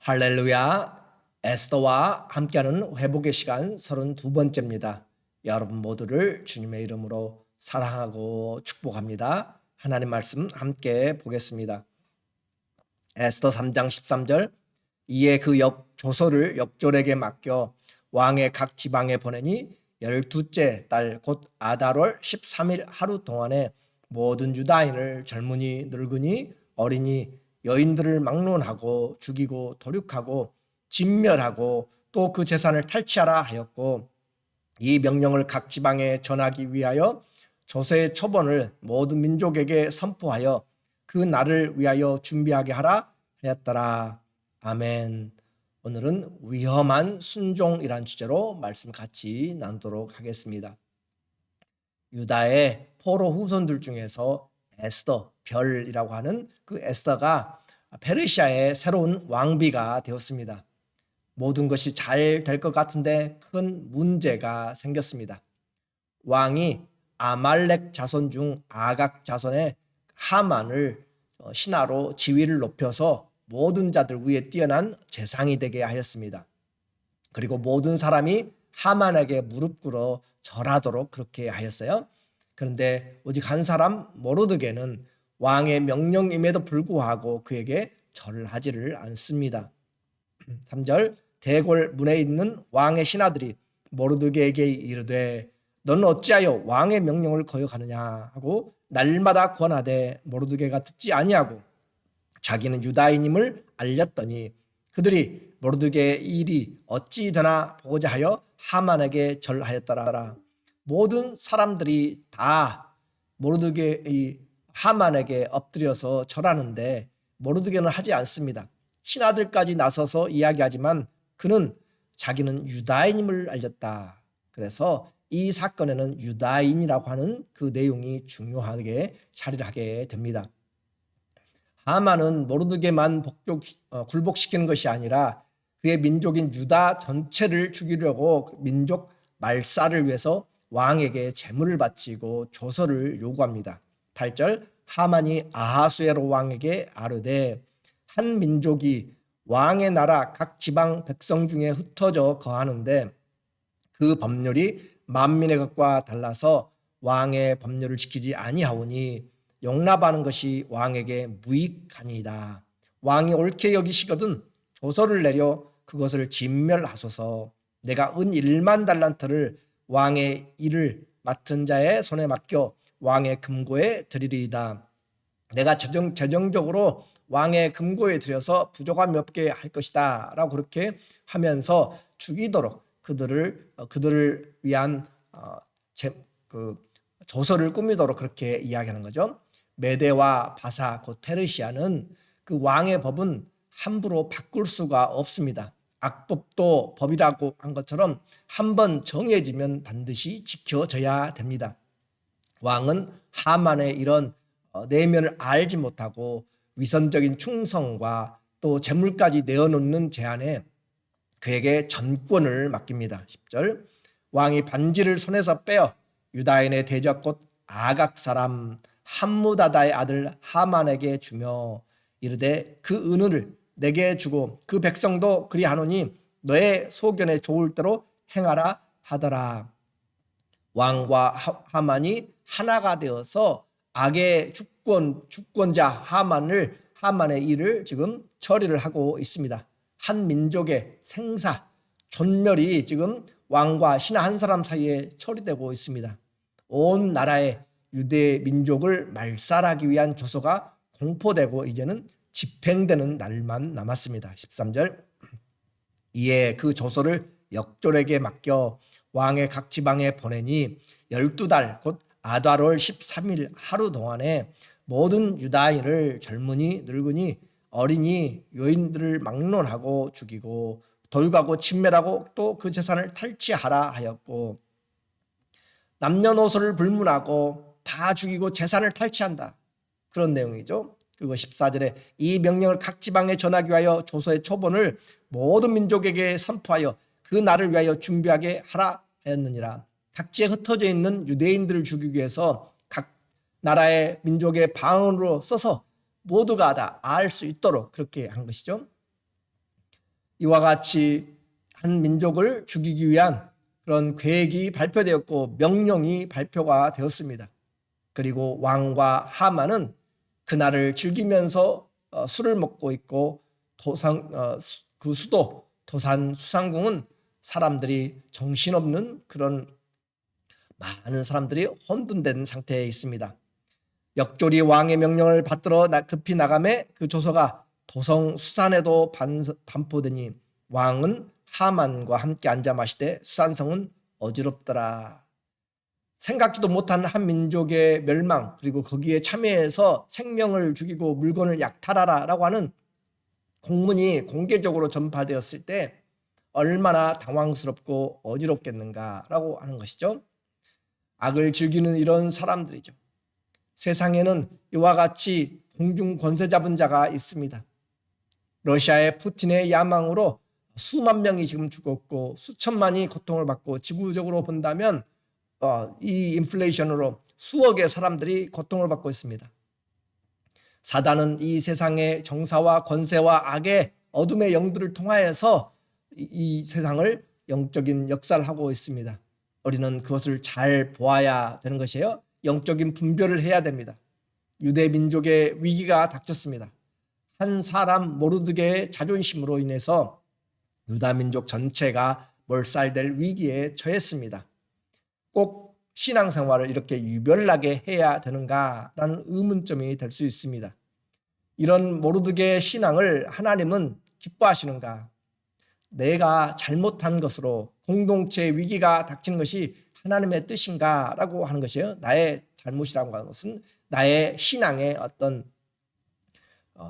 할렐루야. 에스더와 함께하는 회복의 시간 32번째입니다. 여러분 모두를 주님의 이름으로 사랑하고 축복합니다. 하나님 말씀 함께 보겠습니다. 에스더 3장 13절. 이에 그 조서를 역졸에게 맡겨 왕의 각 지방에 보내니 12째 달 곧 아달월 13일 하루 동안에 모든 유다인을 젊은이 늙은이 어린이 여인들을 막론하고 죽이고 도륙하고 진멸하고 또 그 재산을 탈취하라 하였고, 이 명령을 각 지방에 전하기 위하여 조서의 초본을 모든 민족에게 선포하여 그 날을 위하여 준비하게 하라 하였더라. 아멘. 오늘은 위험한 순종이란 주제로 말씀 같이 나누도록 하겠습니다. 유다의 포로 후손들 중에서 에스더, 별이라고 하는 그 에스더가 페르시아의 새로운 왕비가 되었습니다. 모든 것이 잘 될 것 같은데 큰 문제가 생겼습니다. 왕이 아말렉 자손 중 아각 자손의 하만을 신하로 지위를 높여서 모든 자들 위에 뛰어난 재상이 되게 하였습니다. 그리고 모든 사람이 하만에게 무릎 꿇어 절하도록 그렇게 하였어요. 그런데 오직 한 사람 모르드게는 왕의 명령임에도 불구하고 그에게 절을 하지를 않습니다. 3절. 대궐 문에 있는 왕의 신하들이 모르드게에게 이르되 너는 어찌하여 왕의 명령을 거역하느냐 하고 날마다 권하되 모르드게가 듣지 아니하고 자기는 유다인임을 알렸더니 그들이 모르드게의 일이 어찌 되나 보고자 하여 하만에게 절하였더라. 모든 사람들이 다 모르드게의 하만에게 엎드려서 절하는데 모르드게는 하지 않습니다. 신하들까지 나서서 이야기하지만 그는 자기는 유다인임을 알렸다. 그래서 이 사건에는 유다인이라고 하는 그 내용이 중요하게 자리를 하게 됩니다. 하만은 모르드게만 굴복시키는 것이 아니라 그의 민족인 유다 전체를 죽이려고 민족 말살을 위해서 왕에게 제물을 바치고 조서를 요구합니다. 8절. 하만이 아하수에로 왕에게 아뢰되 한 민족이 왕의 나라 각 지방 백성 중에 흩어져 거하는데 그 법률이 만민의 것과 달라서 왕의 법률을 지키지 아니하오니 용납하는 것이 왕에게 무익하니이다. 왕이 옳게 여기시거든 조서를 내려 그것을 진멸하소서. 내가 은 1만 달란트를 왕의 일을 맡은 자의 손에 맡겨 왕의 금고에 드리리이다. 내가 재정적으로 왕의 금고에 들여서 부족함이 없게 할 것이다 라고 그렇게 하면서 죽이도록 그들을 위한 조서를 꾸미도록 그렇게 이야기하는 거죠. 메대와 바사 곧 페르시아는 그 왕의 법은 함부로 바꿀 수가 없습니다. 악법도 법이라고 한 것처럼 한번 정해지면 반드시 지켜져야 됩니다. 왕은 하만의 이런 내면을 알지 못하고 위선적인 충성과 또 재물까지 내어놓는 제안에 그에게 전권을 맡깁니다. 10절. 왕이 반지를 손에서 빼어 유다인의 대적 곧 아각 사람 함무다다의 아들 하만에게 주며 이르되 그 은을 내게 주고 그 백성도 그리하노니 너의 소견에 좋을 대로 행하라 하더라. 왕과 하만이 하나가 되어서 악의 주권자 하만의 일을 지금 처리를 하고 있습니다. 한 민족의 생사, 존멸이 지금 왕과 신하 한 사람 사이에 처리되고 있습니다. 온 나라의 유대 민족을 말살하기 위한 조서가 공포되고 이제는 집행되는 날만 남았습니다. 13절. 이에 그 조서를 역졸에게 맡겨 왕의 각 지방에 보내니 12달 곧 아달월 13일 하루 동안에 모든 유다인을 젊은이 늙은이 어린이 여인들을 막론하고 죽이고 돌가고 침멸하고 또 그 재산을 탈취하라 하였고, 남녀노소를 불문하고 다 죽이고 재산을 탈취한다, 그런 내용이죠. 그리고 14절에 이 명령을 각 지방에 전하기 위하여 조서의 초본을 모든 민족에게 선포하여 그 날을 위하여 준비하게 하라 하였느니라. 각지에 흩어져 있는 유대인들을 죽이기 위해서 각 나라의 민족의 방언으로 써서 모두가 다 알 수 있도록 그렇게 한 것이죠. 이와 같이 한 민족을 죽이기 위한 그런 계획이 발표되었고 명령이 발표가 되었습니다. 그리고 왕과 하만은 그날을 즐기면서 술을 먹고 있고 그 수도 도산 수상궁은 사람들이 정신없는 그런 많은 사람들이 혼돈된 상태에 있습니다. 역졸이 왕의 명령을 받들어 급히 나가매 그 조서가 도성 수산에도 반포되니 왕은 하만과 함께 앉아 마시되 수산성은 어지럽더라. 생각지도 못한 한 민족의 멸망, 그리고 거기에 참여해서 생명을 죽이고 물건을 약탈하라라고 하는 공문이 공개적으로 전파되었을 때 얼마나 당황스럽고 어지럽겠는가라고 하는 것이죠. 악을 즐기는 이런 사람들이죠. 세상에는 이와 같이 공중 권세 잡은 자가 있습니다. 러시아의 푸틴의 야망으로 수만 명이 지금 죽었고 수천만이 고통을 받고 지구적으로 본다면 이 인플레이션으로 수억의 사람들이 고통을 받고 있습니다. 사단은 이 세상의 정사와 권세와 악의 어둠의 영들을 통하여서 이 세상을 영적인 역사를 하고 있습니다. 우리는 그것을 잘 보아야 되는 것이에요. 영적인 분별을 해야 됩니다. 유대 민족의 위기가 닥쳤습니다. 한 사람 모르드게의 자존심으로 인해서 유다 민족 전체가 몰살될 위기에 처했습니다. 꼭 신앙생활을 이렇게 유별나게 해야 되는가라는 의문점이 될 수 있습니다. 이런 모르드게의 신앙을 하나님은 기뻐하시는가? 내가 잘못한 것으로 공동체의 위기가 닥치는 것이 하나님의 뜻인가? 라고 하는 것이에요. 나의 잘못이라고 하는 것은 나의 신앙의 어떤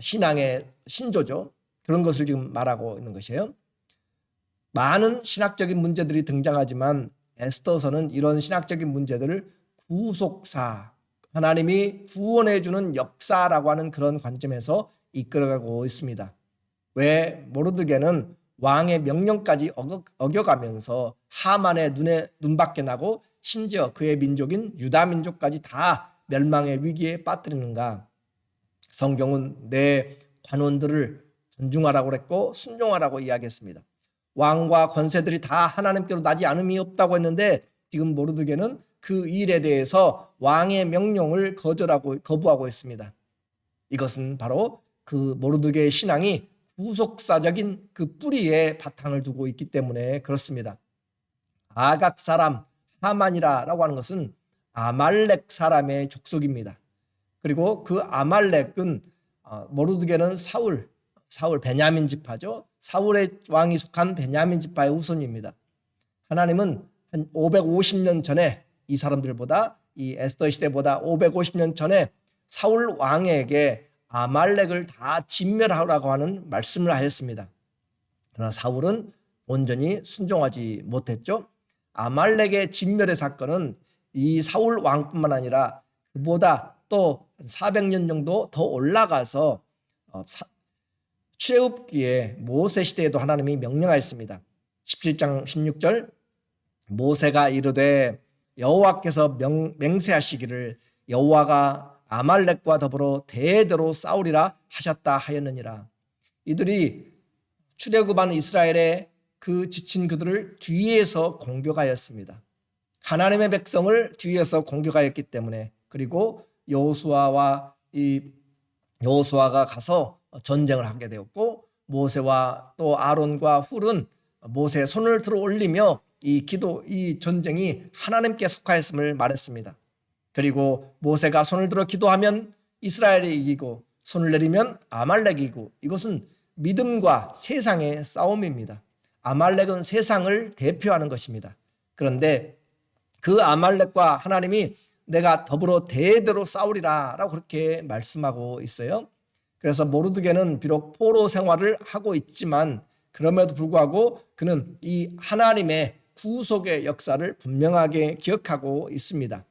신앙의 신조죠. 그런 것을 지금 말하고 있는 것이에요. 많은 신학적인 문제들이 등장하지만 에스더서는 이런 신학적인 문제들을 구속사, 하나님이 구원해 주는 역사라고 하는 그런 관점에서 이끌어가고 있습니다. 왜 모르드게는 왕의 명령까지 어겨가면서 하만의 눈밖에 나고 심지어 그의 민족인 유다 민족까지 다 멸망의 위기에 빠뜨리는가? 성경은 내 관원들을 존중하라고 그랬고 순종하라고 이야기했습니다. 왕과 권세들이 다 하나님께로 나지 않음이 없다고 했는데 지금 모르드게는 그 일에 대해서 왕의 명령을 거부하고 있습니다. 이것은 바로 그 모르드게의 신앙이 구속사적인 그 뿌리에 바탕을 두고 있기 때문에 그렇습니다. 아각 사람 하만이라고 하는 것은 아말렉 사람의 족속입니다. 그리고 그 아말렉은 모르드게는 사울 베냐민 지파죠. 사울의 왕이 속한 베냐민 지파의 후손입니다. 하나님은 한 550년 전에 이 사람들보다 이 에스더 시대보다 550년 전에 사울 왕에게 아말렉을 다 진멸하라고 하는 말씀을 하였습니다. 그러나 사울은 온전히 순종하지 못했죠. 아말렉의 진멸의 사건은 이 사울 왕뿐만 아니라 그보다 또 400년 정도 더 올라가서 출애굽기에 모세 시대에도 하나님이 명령하였습니다. 17장 16절 모세가 이르되 여호와께서 맹세하시기를 여호와가 아말렉과 더불어 대대로 싸우리라 하셨다 하였느니라. 이들이 출애굽한 이스라엘의 그 지친 그들을 뒤에서 공격하였습니다. 하나님의 백성을 뒤에서 공격하였기 때문에, 그리고 여호수아가 가서 전쟁을 하게 되었고 모세와 또 아론과 훌은 모세의 손을 들어 올리며 이 전쟁이 하나님께 속하였음을 말했습니다. 그리고 모세가 손을 들어 기도하면 이스라엘이 이기고 손을 내리면 아말렉이 이기고, 이것은 믿음과 세상의 싸움입니다. 아말렉은 세상을 대표하는 것입니다. 그런데 그 아말렉과 하나님이 내가 더불어 대대로 싸우리라 라고 그렇게 말씀하고 있어요. 그래서 모르드게는 비록 포로 생활을 하고 있지만 그럼에도 불구하고 그는 이 하나님의 구속의 역사를 분명하게 기억하고 있습니다.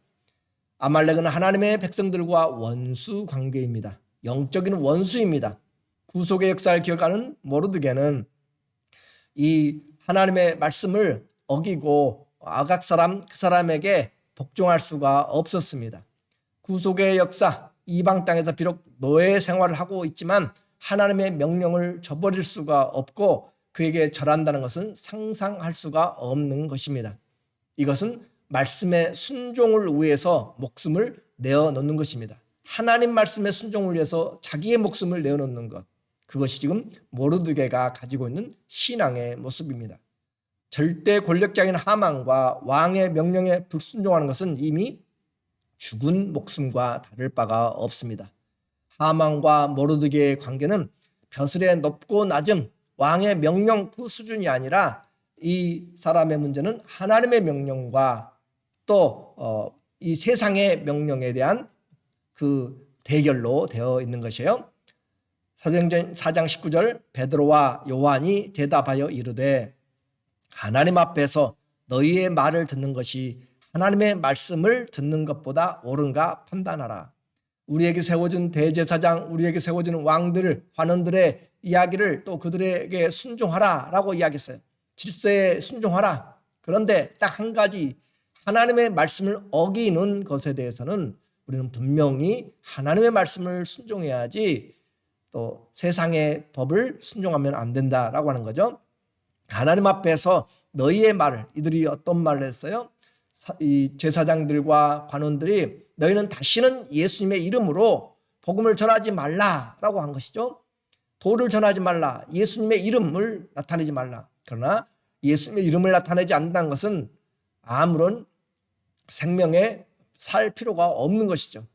아말렉은 하나님의 백성들과 원수 관계입니다. 영적인 원수입니다. 구속의 역사를 기억하는 모르드게는 이 하나님의 말씀을 어기고 아각 사람 그 사람에게 복종할 수가 없었습니다. 구속의 역사, 이방 땅에서 비록 노예 생활을 하고 있지만 하나님의 명령을 저버릴 수가 없고 그에게 절한다는 것은 상상할 수가 없는 것입니다. 이것은 말씀의 순종을 위해서 목숨을 내어놓는 것입니다. 하나님 말씀의 순종을 위해서 자기의 목숨을 내어놓는 것, 그것이 지금 모르드게가 가지고 있는 신앙의 모습입니다. 절대 권력자인 하만과 왕의 명령에 불순종하는 것은 이미 죽은 목숨과 다를 바가 없습니다. 하만과 모르드게의 관계는 벼슬의 높고 낮음, 왕의 명령 그 수준이 아니라 이 사람의 문제는 하나님의 명령과 또 이 세상의 명령에 대한 그 대결로 되어 있는 것이에요. 사도행전 4장 19절 베드로와 요한이 대답하여 이르되 하나님 앞에서 너희의 말을 듣는 것이 하나님의 말씀을 듣는 것보다 옳은가 판단하라. 우리에게 세워준 대제사장, 우리에게 세워진 왕들, 관원들의 이야기를 또 그들에게 순종하라 라고 이야기했어요. 질서에 순종하라. 그런데 딱 한 가지, 하나님의 말씀을 어기는 것에 대해서는 우리는 분명히 하나님의 말씀을 순종해야지 또 세상의 법을 순종하면 안 된다라고 하는 거죠. 하나님 앞에서 너희의 말을, 이들이 어떤 말을 했어요? 이 제사장들과 관원들이 너희는 다시는 예수님의 이름으로 복음을 전하지 말라라고 한 것이죠. 도를 전하지 말라, 예수님의 이름을 나타내지 말라. 그러나 예수님의 이름을 나타내지 않는다는 것은 아무런 생명에 살 필요가 없는 것이죠.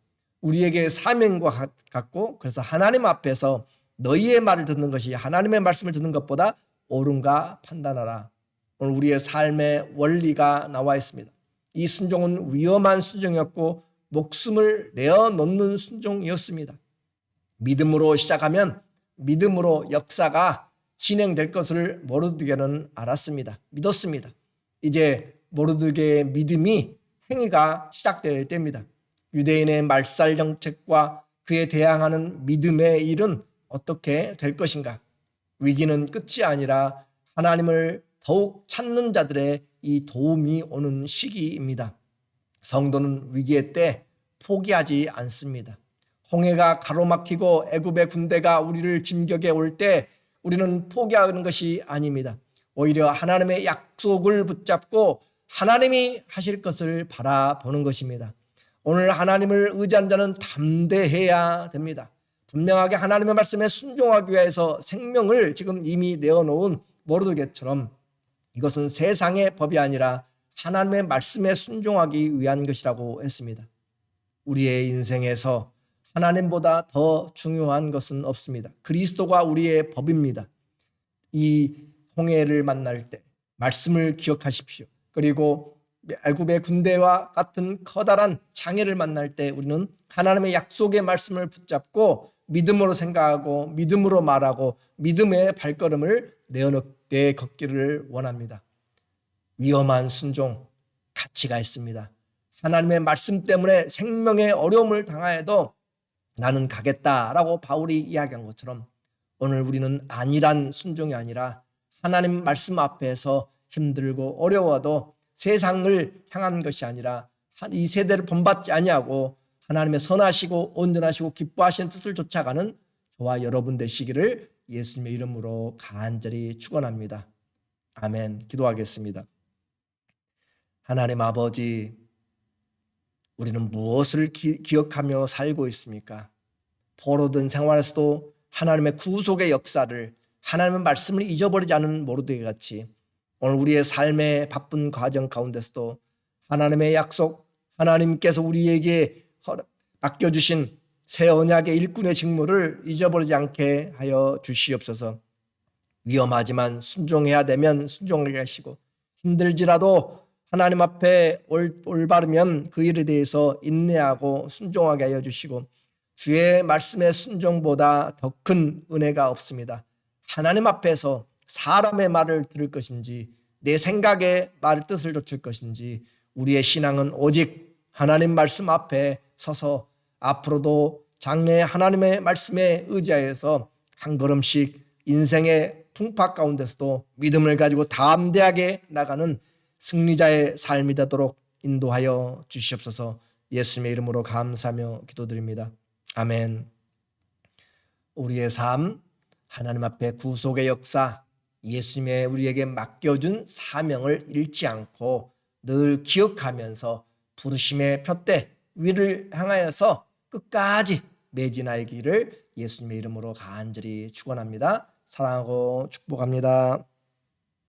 우리에게 사명과 같고, 그래서 하나님 앞에서 너희의 말을 듣는 것이 하나님의 말씀을 듣는 것보다 옳은가 판단하라. 오늘 우리의 삶의 원리가 나와 있습니다. 이 순종은 위험한 순종이었고 목숨을 내어놓는 순종이었습니다. 믿음으로 시작하면 믿음으로 역사가 진행될 것을 모르드게는 알았습니다. 믿었습니다. 이제 모르드게의 믿음이 행위가 시작될 때입니다. 유대인의 말살 정책과 그에 대항하는 믿음의 일은 어떻게 될 것인가? 위기는 끝이 아니라 하나님을 더욱 찾는 자들의 이 도움이 오는 시기입니다. 성도는 위기의 때 포기하지 않습니다. 홍해가 가로막히고 애굽의 군대가 우리를 진격해 올 때 우리는 포기하는 것이 아닙니다. 오히려 하나님의 약속을 붙잡고 하나님이 하실 것을 바라보는 것입니다. 오늘 하나님을 의지하는 자는 담대해야 됩니다. 분명하게 하나님의 말씀에 순종하기 위해서 생명을 지금 이미 내어놓은 모르드게처럼 이것은 세상의 법이 아니라 하나님의 말씀에 순종하기 위한 것이라고 했습니다. 우리의 인생에서 하나님보다 더 중요한 것은 없습니다. 그리스도가 우리의 법입니다. 이 홍해를 만날 때 말씀을 기억하십시오. 그리고 애굽의 군대와 같은 커다란 장애를 만날 때 우리는 하나님의 약속의 말씀을 붙잡고 믿음으로 생각하고 믿음으로 말하고 믿음의 발걸음을 내어 걷기를 원합니다. 위험한 순종, 가치가 있습니다. 하나님의 말씀 때문에 생명의 어려움을 당하여도 나는 가겠다라고 바울이 이야기한 것처럼 오늘 우리는 안일한 순종이 아니라 하나님 말씀 앞에서 힘들고 어려워도 세상을 향한 것이 아니라 이 세대를 본받지 아니하고 하나님의 선하시고 온전하시고 기뻐하시는 뜻을 쫓아가는 저와 여러분 되시기를 예수님의 이름으로 간절히 축원합니다. 아멘. 기도하겠습니다. 하나님 아버지, 우리는 무엇을 기억하며 살고 있습니까? 포로된 생활에서도 하나님의 구속의 역사를, 하나님의 말씀을 잊어버리지 않은 모르드게 같이 오늘 우리의 삶의 바쁜 과정 가운데서도 하나님의 약속, 하나님께서 우리에게 맡겨주신 새 언약의 일꾼의 직무를 잊어버리지 않게 하여 주시옵소서. 위험하지만 순종해야 되면 순종하게 하시고 힘들지라도 하나님 앞에 올바르면 그 일에 대해서 인내하고 순종하게 하여 주시고 주의 말씀의 순종보다 더 큰 은혜가 없습니다. 하나님 앞에서 사람의 말을 들을 것인지 내 생각의 말 뜻을 좇을 것인지 우리의 신앙은 오직 하나님 말씀 앞에 서서 앞으로도 장래 하나님의 말씀에 의지하여서 한 걸음씩 인생의 풍파 가운데서도 믿음을 가지고 담대하게 나가는 승리자의 삶이 되도록 인도하여 주시옵소서. 예수님의 이름으로 감사하며 기도드립니다. 아멘. 우리의 삶, 하나님 앞에 구속의 역사, 예수님의 우리에게 맡겨준 사명을 잃지 않고 늘 기억하면서 부르심의 푯대 위를 향하여서 끝까지 매진하기를 예수님의 이름으로 간절히 축원합니다. 사랑하고 축복합니다.